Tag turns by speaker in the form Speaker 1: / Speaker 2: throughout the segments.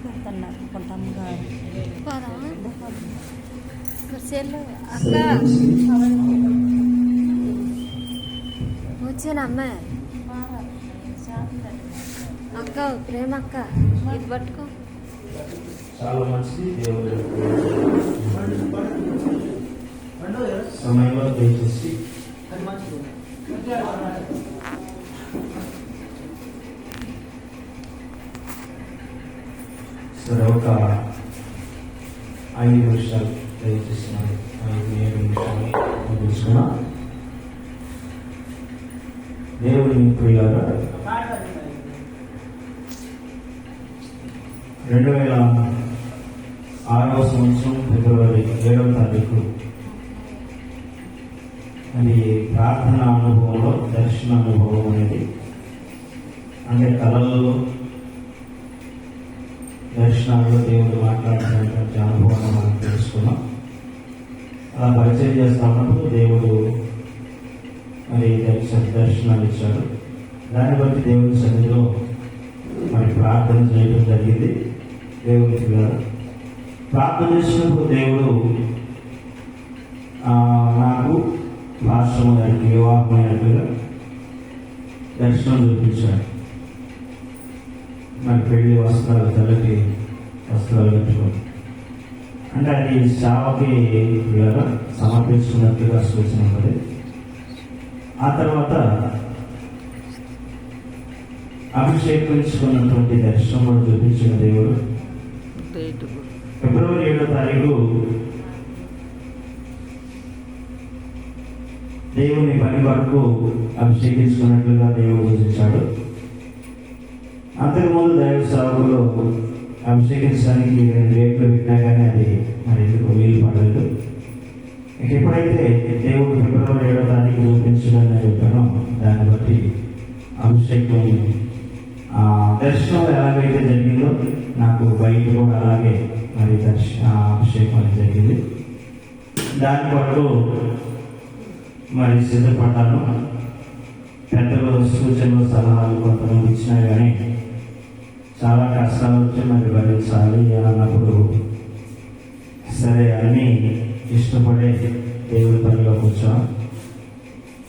Speaker 1: పెడుతున్నారు కొంతమ్మగారు
Speaker 2: అక్క వచ్చాను అమ్మాయి అక్క ప్రేమ అక్క ఇది పట్టుకో.
Speaker 3: చాలా మంచిది. దేవుడు సమయంలో దయచేసి సరే ఒక 5 నిమిషాలు దయచేసి 5-7 నిమిషాలు తీసుకున్నా. దేవుని ప్రియులారా, 2006వ సంవత్సరం ఫిబ్రవరి 7వ తారీఖు అది ప్రార్థన అనుభవంలో దర్శన అనుభవం అనేది, అంటే కళల్లో దర్శనాల్లో దేవుడు మాట్లాడుతున్నటువంటి అనుభవాన్ని మనం తెలుసుకున్నాం. అలా పరిచయం చేస్తా ఉన్నప్పుడు దేవుడు మరి దర్శనాలు ఇచ్చాడు. దాన్ని బట్టి దేవుడి సన్నిధిలో మరి ప్రార్థన చేయడం జరిగింది. దేవుడికి ప్రార్థన చేసినప్పుడు దేవుడు నాకు రాష్ట్రం గారికి వివాహమైనట్టుగా దర్శనం చూపించాడు. మరి పెళ్లి వస్త్రాలు, తెల్లటి వస్త్రాలు కట్టుకోండి అంటే అది సేవకి సమర్పించుకున్నట్టుగా సూచన ఉన్నది. ఆ తర్వాత అభిషేకించుకున్నటువంటి దర్శనం చూపించిన దేవుడు ఫిబ్రవరి 7వ తారీఖు దేవుని పని వరకు అభిషేకించుకున్నట్లుగా దేవుడు సూచించాడు. అంతకుముందు దైవ సేవకులు అభిషేకించడానికి 2 రేట్లు పెట్టినా కానీ అది మరి ఎందుకు వీలు పడలేదు. ఎప్పుడైతే దేవుడు ఫిబ్రవరి 7వ తారీఖు చూపించడానికి చెప్పానో దాన్ని బట్టి అభిషేకం దర్శనం ఎలాగైతే జరిగిందో నాకు బయట కూడా అలాగే మరి అభిషేకం అనేది జరిగింది. దాని కొరకు మరి సిద్ధపడ్డాను. పెద్దలు సూచనలు సలహాలు కొంతమంది ఇచ్చినా కానీ చాలా కష్టాలు వచ్చి మరి భరించాలి అన్నప్పుడు సరే అని ఇష్టపడే దేవుడి పనిలో కూర్చోం.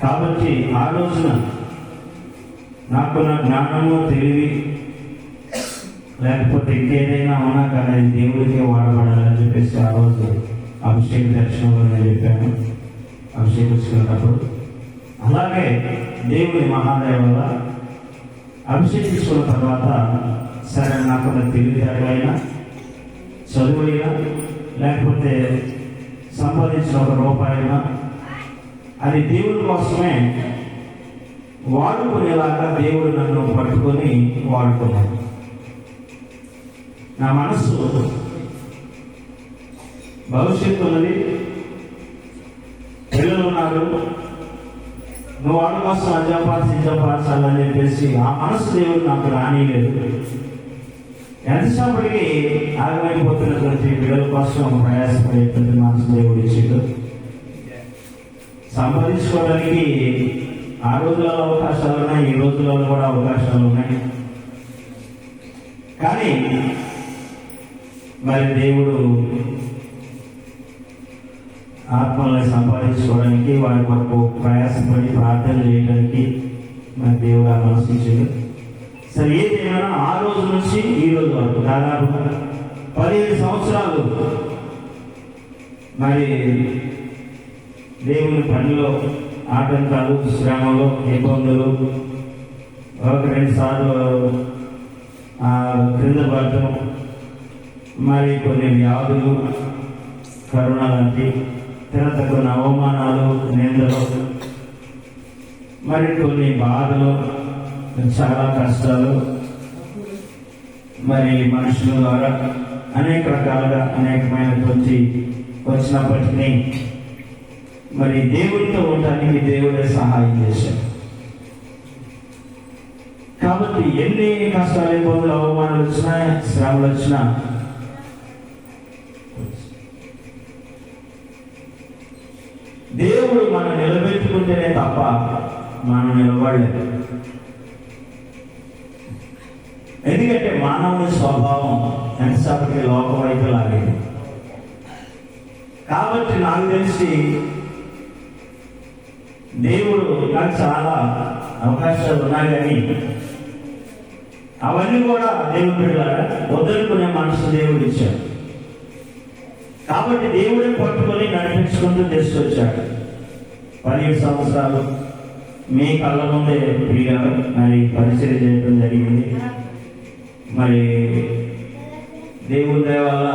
Speaker 3: కాబట్టి ఆ రోజున నాకు నా జ్ఞానము, తెలివి లేకపోతే ఇంకేదైనా ఉన్నా కానీ దేవుడికే వాడబడాలని చెప్పేసి ఆ రోజు అభిషేక దర్శనంలో నేను చెప్పాను అభిషేకించుకున్నప్పుడు. అలాగే దేవుని మహాదేవ వల్ల అభిషేకించుకున్న తర్వాత సరే నాకున్న తెలివితేటలైనా, చదువైనా, లేకపోతే సంపాదించిన ₹1 అది దేవుడి కోసమే వాడుకునేలాగా దేవుడు నన్ను పట్టుకొని వాడుకున్నాడు. నా మనస్సు భవిష్యత్తు ఉన్నది, పిల్లలు ఉన్నారు, నువ్వు వాళ్ళ కోసం అజంపార్చాలని చెప్పేసి ఆ మనసు దేవుడు నాకు రానిలేదు. ఎంతసేపటికి ఆగమైపోతున్నటువంటి పిల్లల కోసం ప్రయాసపడేటువంటి మనసు దేవుడు ఇచ్చాడు. సంపాదించుకోవడానికి ఆ రోజులలో అవకాశాలు ఉన్నాయి, ఈ రోజులలో కూడా అవకాశాలు ఉన్నాయి. కానీ మరి దేవుడు ఆత్మల్ని సంపాదించుకోవడానికి, వారి కొరకు ప్రయాసపడి ప్రార్థన చేయడానికి మరి దేవుడు ఆ మనసు ఇచ్చాడు. సరే ఏదైనా ఆ రోజు నుంచి ఈ రోజు వరకు దాదాపు 15 సంవత్సరాలు మరి దేవుని పనిలో ఆటంకాలు, శ్రమలు, ఇబ్బందులు, 1-2 సార్లు క్రింద పడటం, మరి కొన్ని వ్యాధులు, కరోనా లాంటి తర్వాత కొన్ని అవమానాలు, నిందలు, మరి కొన్ని బాధలు, చాలా కష్టాలు, మరి మనుషుల ద్వారా అనేక రకాలుగా అనేకమైనటువంటి వచ్చినప్పటికీ మరి దేవుడితో ఉండడానికి దేవుడే సహాయం చేశాడు. కాబట్టి ఎన్ని కష్టాలు, ఇబ్బందులు, అవమానాలు వచ్చినా, శ్రమలు వచ్చినా దేవుడు మనం నిలబెట్టుకుంటేనే తప్ప మనం నిలబడలేదు. ఎందుకంటే మానవుని స్వభావం ఎంతసేపటికి లోకం వైపు లాగేది. కాబట్టి నాకు తెలిసి దేవుడు నాకు చాలా అవకాశాలు ఉన్నాయి, కానీ అవన్నీ కూడా దేవుడు బిడ్డలారా వదులుకునే మనసు దేవుడు ఇచ్చాడు. కాబట్టి దేవుడే పట్టుకొని నడిపించుకుంటూ తీసుకొచ్చాడు. 17 సంవత్సరాలు మీ కళ్ళ ముందే తిరిగారు, మరి పరిచయం చేయడం జరిగింది. మరి దేవుడి దయ వల్ల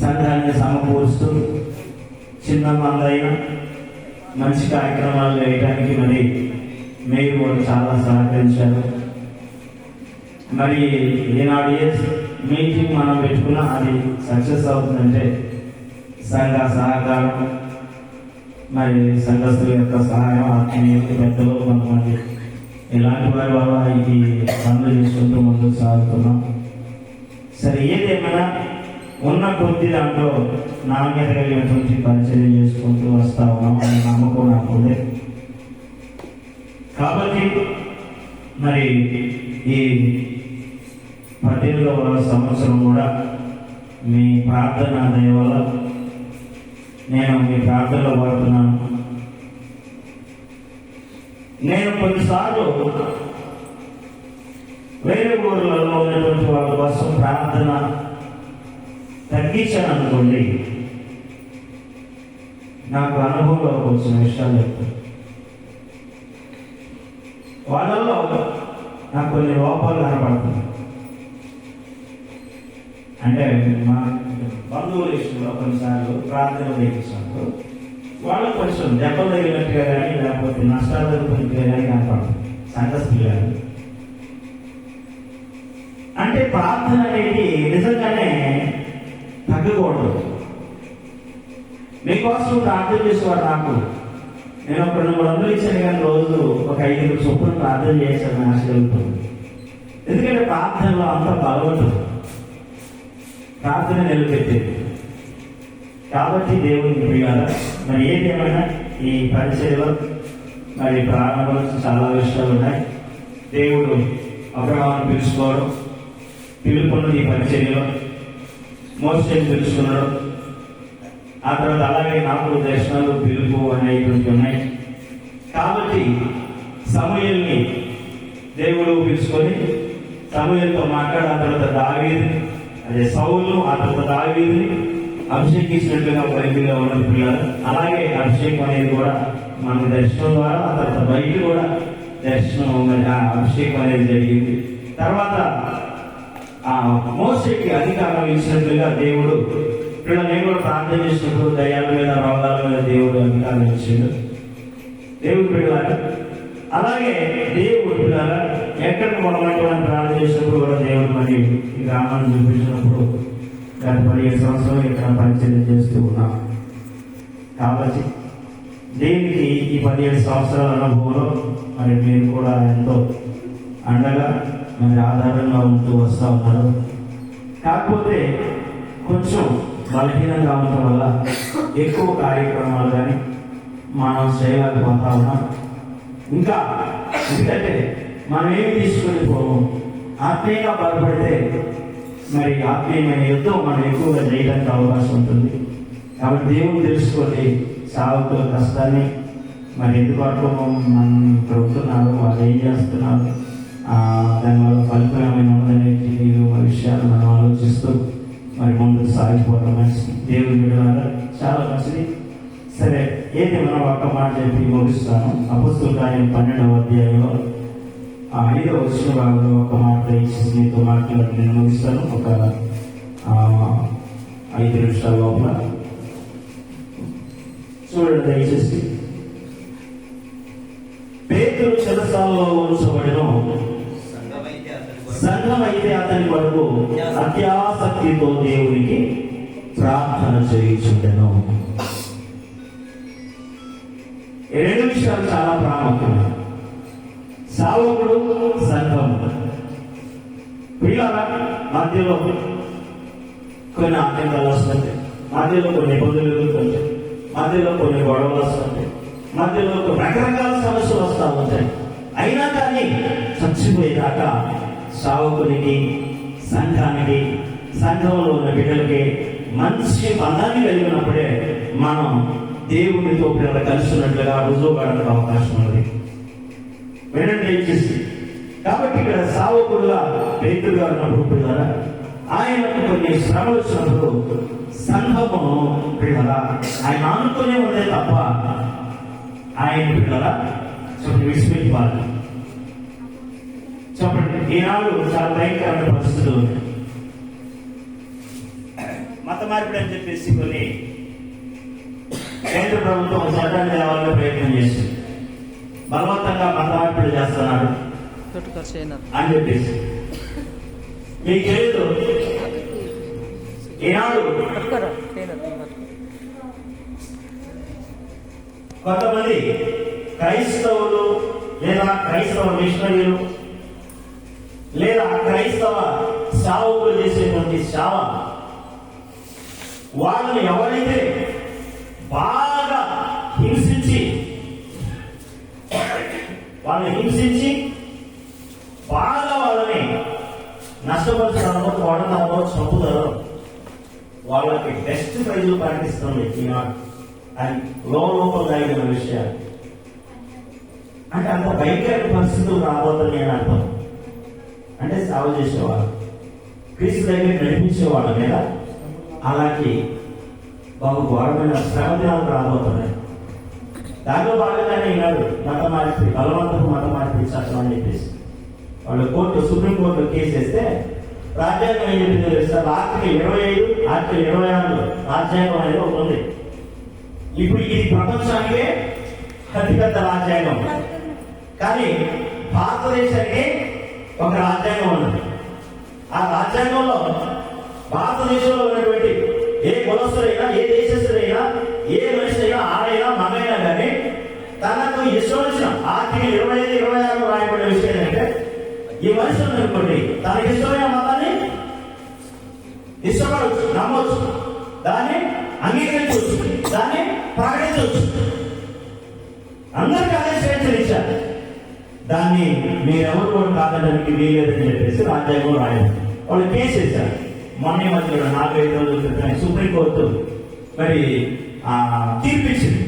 Speaker 3: సంఘాన్ని సమకూరుస్తూ చిన్న మందైన మంచి కార్యక్రమాలు వేయడానికి మరి మీరు కూడా చాలా సహకరించారు. మరి ఈనాడు ఏ మీటింగ్ మనం పెట్టుకున్నా అది సక్సెస్ అవుతుందంటే సంఘ సహకారం, మరి సంఘస్థుల యొక్క సహాయం, ఆత్మీయులు, పెద్దలు, కొంతమంది ఇలాంటి వారి వల్ల ఈ పనులు చేసుకుంటూ ముందుకు సాగుతున్నాం. సరే, ఏదేమైనా ఉన్న కొద్ది దాంట్లో నాణ్యత కలిగినటువంటి పరిచయం చేసుకుంటూ వస్తా ఉన్నాం అనే నమ్మకం నాకు ఉంది. కాబట్టి మరి ఈ 18వ సంవత్సరం కూడా మీ ప్రార్థన దయ వల్ల నేను మీ ప్రార్థనలో పడుతున్నాను. నేను కొన్నిసార్లు వేరే ఊర్లలో ఉన్నటువంటి వాళ్ళ కోసం ప్రార్థన తగ్గించాను అనుకోండి, నాకు అనుభవంలో వచ్చిన విషయాలు చెప్తాను. వాళ్ళలో నాకు కొన్ని లోపాలు కనపడుతుంది. అంటే మా బంధువుల విషయంలో కొన్నిసార్లు ప్రార్థన చేయించినప్పుడు వాళ్ళకు కొంచెం దెబ్బలు తగిలినట్టుగా కానీ లేకపోతే నష్టాలు జరుగుతున్నట్టుగా కానీ కనపడుతుంది సంఘస్థులు కానీ. అంటే ప్రార్థన అనేది నిజంగానే తగ్గకూడదు. మీకోసం ప్రార్థన చేసేవాడు నాకు నేను ఒక 200 ఇచ్చాను, కానీ రోజు ఒక 5 చొప్పున ప్రార్థన చేశాను ఆశగలుగుతుంది. ఎందుకంటే ప్రార్థనలో అంత బలవంతం, ప్రార్థన నిలబెట్టేది. కాబట్టి దేవుని ప్రియాల మరి ఏదేమైనా ఈ పరిచయలో మరి ప్రారంభంలో చాలా విషయాలు ఉన్నాయి. దేవుడు అబ్రహామును పిలుచుకోవడం, పిలుపున్నది ఈ పరిచర్యలో, మోసేని పిలుచుకున్నాడు. ఆ తర్వాత అలాగే నాకు దర్శనాలు, పిలుపు అనేటువంటి ఉన్నాయి. కాబట్టి సమూయేలుని దేవుడు పిలుచుకొని సమూయేలుతో మాట్లాడి ఆ తర్వాత దావీదుని, అదే సౌలు, ఆ తర్వాత దావీదుని అభిషేకించినట్లుగా బైబిల్లో ఉన్నది పిల్లలు. అలాగే అభిషేకం అనేది కూడా మన దర్శనం ద్వారా, ఆ తర్వాత బయట కూడా దర్శనం అభిషేకం అనేది జరిగింది. తర్వాత ఆ మోసేకి అధికారం ఇచ్చినట్లుగా దేవుడు పిల్లలు నేను కూడా ప్రార్థన చేసినప్పుడు దయ్యాల మీద, రోగాల మీద దేవుడు అధికారం ఇచ్చాడు. దేవుడు పిల్లలు అలాగే దేవుడు పిల్లల ఎక్కడికి మనం ప్రార్థన చేసినప్పుడు కూడా దేవుడు మరి ఈ గ్రామాన్ని చూపించినప్పుడు గత 17 సంవత్సరాలు ఇక్కడ పరిచయం చేస్తూ ఉన్నాం. కాబట్టి దీనికి ఈ 17 సంవత్సరాల అనుభవంలో మరి మీరు కూడా ఎంతో అండగా మరి ఆధారంగా ఉంటూ వస్తూ ఉన్నారు. కాకపోతే కొంచెం బలహీనంగా ఉండటం వల్ల ఎక్కువ కార్యక్రమాలు కానీ మనం చేయలేకపోతా ఉన్నాం. ఇంకా ఎందుకంటే మనం ఏమి తీసుకొని పోము, ఆత్మీయంగా బలపడితే మరి ఆత్మీయమైన యుద్ధం మనం ఎక్కువగా చేయడానికి అవకాశం ఉంటుంది. కాబట్టి దేవుడు తెలుసుకొని సాగుతో కష్టాన్ని మరి ఎందుకు మనం ఇక్కడ ఉంటున్నారు, వాళ్ళు ఏం చేస్తున్నారు, దానివల్ల ఫలితమైన ఉందనే విషయాలు మనం ఆలోచిస్తూ మరి ముందుకు సాగిపోవడం మంచిది. దేవుడి విడుదల చాలా మంచిది. సరే, ఏది మనం ఒక్క మాట చెప్పి ముగిస్తాను. అపొస్తలుల కార్యం 12వ అధ్యాయంలో 5వ వచనం భాగంలో ఒక మాట ఇచ్చి మీతో మాట్లాడి నేను ముగిస్తాను. ఒక 5 నిమిషాల లోపల చూడండి దయచేసి. పేతురు చెరసాలలో ఉంచబడిన సంఘం అయితే అతని వరకు అత్యాసక్తితో దేవునికి ప్రార్థన చేయుచుండెను. ఈ 2 విషయాలు చాలా ప్రాముఖ్యమైనవి. సావకుడు, సంఘం. పిల్లల మధ్యలో కొన్ని ఆటంకాలు వస్తుంటాయి, మధ్యలో కొన్ని ఇబ్బందులు ఎదుర్కొంటాయి, మధ్యలో కొన్ని గొడవలు వస్తుంటాయి, మధ్యలో రకరకాల సమస్యలు వస్తూ ఉంటాయి. అయినా కానీ చచ్చిపోయేదాకా సావుకునికి, సంఘానికి, సంఘంలో ఉన్న బిడ్డలకి మంచి బంధాన్ని కలిగి ఉన్నప్పుడే మనం దేవునితో పిల్లలు కలిసి ఉన్నట్లుగా రుజువు కావడానికి అవకాశం ఉంది. వినండి దయచేసి. కాబట్టి ఇక్కడ సావుకుడుగా పేతురుగా ఉన్నప్పుడు పిల్లల ఆయనకు కొన్ని శ్రమలు వచ్చినప్పుడు సంఘము పిల్లల ఆయన ఆనుకునే ఉండే తప్ప ఆయన పిల్లల చెప్పండి విడిచిపెట్టివారు. చెప్పండి, ఈనాడు చాలా భయంకరమైన పరిస్థితులు ఉన్నాయి. మత మార్పిడి అని చెప్పేసి కొన్ని కేంద్ర ప్రభుత్వం చట్టాన్ని తేవాలని ప్రయత్నం చేసింది. బలవంతంగా మత మార్పిడి చేస్తున్నాడు అని చెప్పేసి మీకు తెలియదు. ఈనాడు కొంతమంది క్రైస్తవులు లేదా క్రైస్తవ మిషనరీలు లేదా క్రైస్తవ సేవకులు చేసేటువంటి సేవ వాళ్ళని ఎవరైతే బాగా హింసించి బాగా వాళ్ళని నష్టపరుస్తారో, కొడతారో, చంపుతారో వాళ్ళకి బెస్ట్ ప్రైజులు ప్రకటిస్తుంది ఈనాడు. అది లోపల జరిగిన విషయాలు. అంటే అంత భయంకర పరిస్థితులు రాబోతున్నాయి అని అర్థం. అంటే సేవ చేసేవాళ్ళు, క్రీస్తు దగ్గర నడిపించేవాళ్ళ మీద అలాంటి బాబు ఘోరమైన శ్రమ దినాలు రాబోతున్నాయి. దాంట్లో భాగంగానే ఈనాడు మత మార్పిడి, బలవంతపు మత మార్పిడి చట్టం అని చెప్పేసి వాళ్ళు సుప్రీంకోర్టులో కేసు వేస్తే రాజ్యాంగం ఏం చెప్పింది తెలుస్తారు? ఆర్టికల్ 25, ఆర్టికల్ 26 రాజ్యాంగం అనేది ఒకటి ఉంది. ఇప్పుడు ఇది ప్రపంచానికే అతిపెద్ద రాజ్యాంగం. కానీ భారతదేశానికి ఒక రాజ్యాంగం ఉన్నది. ఆ రాజ్యాంగంలో భారతదేశంలో ఉన్నటువంటి ఏ కులస్తుడైనా, ఏ దేశస్తుడైనా, ఏ మనిషి అయినా, ఆడైనా మగైనా కానీ తనకు ఇష్టం వచ్చిన ఆర్టికల్ 25, 26 రాయబడిన విషయం ఏంటంటే ఈ మనిషి అనుకోండి తనకి ఇష్టమైన మతాన్ని ఇష్టపడవచ్చు, నమ్మవచ్చు, దాన్ని అంగీకరించవచ్చు, దాన్ని ప్రకటించవచ్చు. అందరికీ అదే స్వేచ్ఛనిచ్చారు. దాన్ని మీరెవరు కూడా కాదడానికి వీలేదని చెప్పేసి రాజ్యాంగం రాయాలి. వాళ్ళు కేసు వేశారు. మొన్న మధ్య 4-5 రోజుల క్రితం సుప్రీంకోర్టు మరి తీర్పిచ్చింది.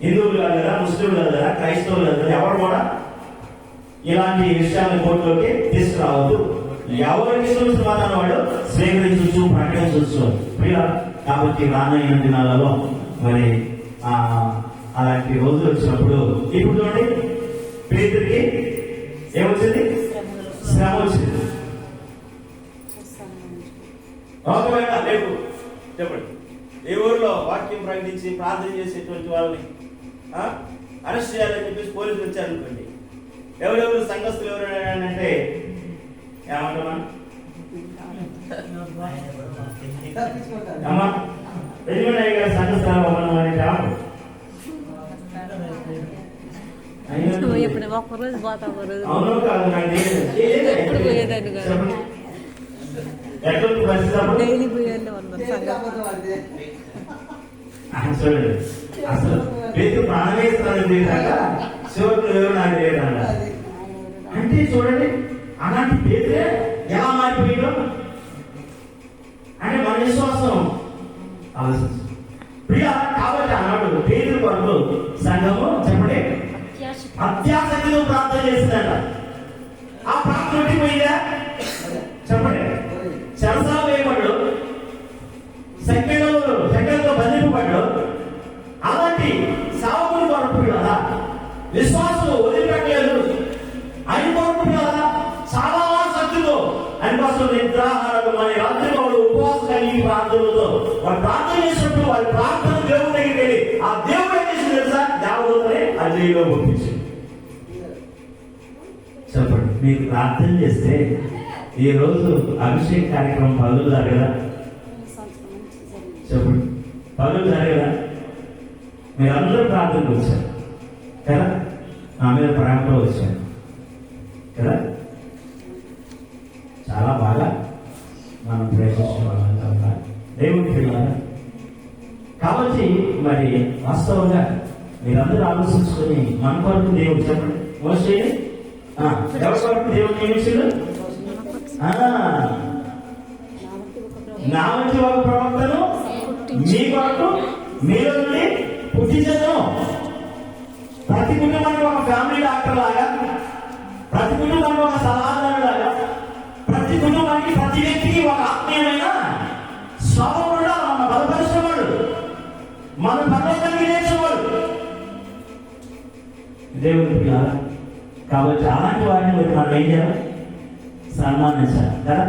Speaker 3: హిందువులు కాదు కదా, ముస్లింలు కాదు కదా, క్రైస్తవులు కాదు కదా, ఎవరు కూడా ఇలాంటి విషయాలను కోర్టులోకి తీసుకురావద్దు. ఎవరికి ఇష్టం మతాన్ని వాడు స్వీకరించవచ్చు, ప్రకటించవచ్చు. కాబట్టి రానున్న దినాలలో మరి అలాంటి రోజులు వచ్చినప్పుడు ఇప్పుడు చూడండి పేతురికి ఏమొచ్చింది? శ్రమ వచ్చింది. ఒకవేళ రేపు చెప్పండి ఏ ఊరిలో వాక్యం ప్రకటించి ప్రార్థన చేసేటువంటి వాళ్ళని అరెస్ట్ చేయాలని చెప్పేసి పోలీసులు వచ్చారనుకోండి, ఎవరెవరు సంఘస్థులు ఎవరంటే ఏమంటామా అమ్మా యజమాని గారి సంఘస్థానం అంటే అవును కాదు నాకు ఎటువంటి పరిస్థితి చూడండి. అసలు పేరు ప్రాణవేస్తాను శివుడు ఎవరు నాకు లేదన్న అంటే చూడండి అలాంటి పేరే ఎలా మారిపోయిందో అంటే మన విశ్వాసం ఆలోచించు ప్రియా. కాబట్టి అన్నాడు పేరు కొరకు సంఘము చెప్పండి అత్యాసక్తితో ప్రార్థన చేసిందట. ఆ ప్రార్థన ఉండిపోయిందా చెప్పండి? చెరసాల వేయబడ్డు, సంఖ్యలతో బంధింపబడ్డు. అలాంటి సావుకుని కొరకు కదా విశ్వాసం వదిలిపెట్టలేదు. ఆయన కొరకు కదా చాలా శక్తితో ఆయన కోసం నిద్రాహారాలు మన రాత్రి వాళ్ళు ఉపవాసం కలిగి ప్రార్థనలతో వాళ్ళు ప్రార్థన చేసినప్పుడు వాళ్ళ ప్రార్థన దేవుడి దగ్గరికి వెళ్ళి ఆ దేవుడు ఏం చేసి తెలుసా? దేవదూతనే అజయ్యలో పంపించి చెప్పండి. మీరు ప్రార్థన చేస్తే ఈ రోజు అభిషేక కార్యక్రమం పనులు జరగదా? చెప్పండి, పనులు జరగదా? మీరు అందరూ ప్రార్థనకు వచ్చారు కదా, నా మీద ప్రేమతో వచ్చారు కదా, చాలా బాగా మనం ప్రేమించుకోవాలి దేవుడి పిల్లలు. కాబట్టి మరి వాస్తవంగా మీరందరూ ఆలోచించుకొని మన కొరకు దేవుడు చెప్పండి మోసేయండి. ఎవరి కొరకు దేవుడు నియమించాడు? నా వంటి ఒక ప్రవక్తను మీ కొరకు మీలో నుండి పుట్టించను. ప్రతి కుటుంబానికి ఒక ఫ్యామిలీ డాక్టర్ లాగా, ప్రతి కుటుంబానికి ఒక సలహాదారు లాగా, ప్రతి కుటుంబానికి ప్రతి వ్యక్తికి ఒక ఆత్మీయమైన స్వభావం మన బలపరిచేవాడు, మన పర్వతానికి నేర్చేవాడు దేవుడు పిల్లలు. కాబట్టి అలాంటి వారిని మనం ఏం చేయాలి? సన్మానించాలి కదా,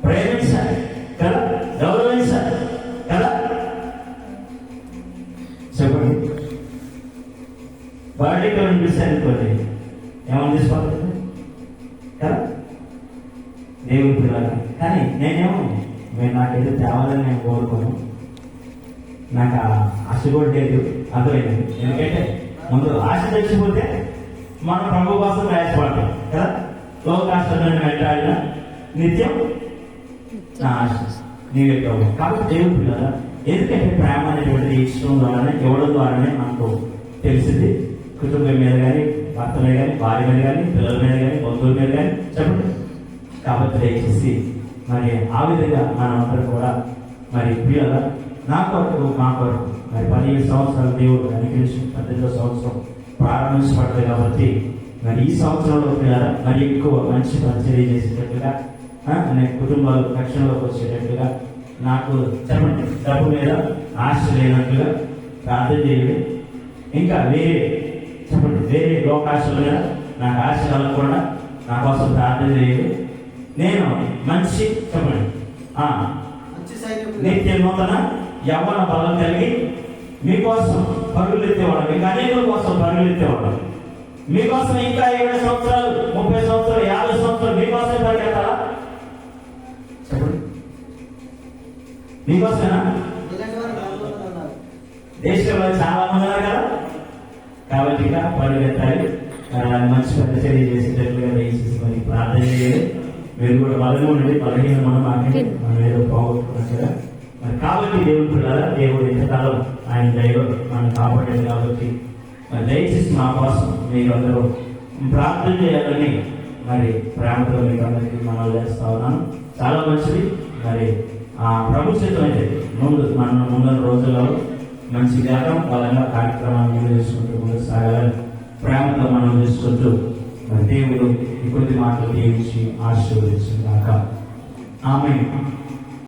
Speaker 3: ప్రేమించాలి కదా, గౌరవించాలి కదా. చెప్పండి, బర్త్డేకి వినిపిస్తే అనుకోండి ఏమని తీసుకోవాలి కదా దేవుడి పిల్లలు. కానీ నేనేమో మీరు నాకేదో తేవాలని నేను కోరుకోను, నాకు ఆశ కూడా లేదు, అర్థమైంది. ఎందుకంటే ముందు ఆశ తెచ్చిపోతే మనం ప్రభు కోసం ప్రయాసపడతాం కదా. లోకాశలను వెంటాడిన నిత్యం నా ఆశ నీవే ప్రభు. కాబట్టి దేవుడి పిల్లల, ఎందుకంటే ప్రేమ అనేటువంటి ఇష్టం ద్వారానే, ఇవ్వడం ద్వారానే మనకు తెలిసింది. కుటుంబం మీద కానీ, భర్త మీద కానీ, భార్య మీద కానీ, పిల్లల మీద కానీ, బంధువుల మీద కానీ చెప్పండి. కాబట్టి దయచేసి మరి ఆ విధంగా మనమందరూ కూడా మరి పిల్లల నా కొరకు మా కొరకు మరి 15 సంవత్సరాలు దేవుడు అనుగ్రహించి 18వ సంవత్సరం ప్రారంభించబడ్డది. కాబట్టి మరి ఈ సంవత్సరంలో పిల్లల మరి ఎక్కువ మంచి పరిచర్య చేసేటట్టుగా, అనేక కుటుంబాలు రక్షణలోకి వచ్చేటట్టుగా, నాకు చెప్పండి డబ్బు మీద ఆశ లేనట్టుగా ప్రార్థన చేయండి. ఇంకా వేరే చెప్పండి వేరే లోకాశల మీద నాకు ఆశ కలగకుండా నా కోసం ప్రార్థన చేయండి. నేను మంచి చెప్పండి నిత్య నూతన యవ్వన బలం కలిగి మీకోసం పరుగులు ఎత్తేవాడు, మీకు అనేకుల కోసం పరుగులు ఎత్తేవాడు, మీకోసం ఇంకా 20 సంవత్సరాలు 30 సంవత్సరాలు 50 సంవత్సరాలు మీకోసం పరిగెత్తాలా? చెప్పండి, మీకోసమేనా? దేశంలో చాలా మంది ఉన్నారు కదా. కాబట్టి ఇక పరిగెత్తాలి, మంచి పరిచర్య చేసేటట్లుగా దయచేసి మరి ప్రార్థన చేయాలి. మీరు కూడా బలంగా ఉండండి, బలహీన మనం ఏదో పోగొట్టుకున్నాం కదా. మరి కాబట్టి దేవుడు పిల్లల, దేవుడు ఎంతకాలం ఆయన దైవం మనం కాపాడాడు. కాబట్టి మరి దయచేసి మా కోసం మీరు అందరూ ప్రార్థన చేయాలని మరి ప్రేమతో మీకు అందరికీ మనం చేస్తా ఉన్నాను. చాలా మంచిది. మరి ప్రభు చిత్తం అయితే ముందు రోజుల్లో మంచి గానం బలంగా కార్యక్రమాన్ని చేసుకుంటూ ముందుకు సాగాలని ప్రేమతో మనం చేసుకుంటూ మరి దేవుడు ఈ కొద్ది మాటలు దీవించి ఆశీర్వదించుగాక. ఆమేన్.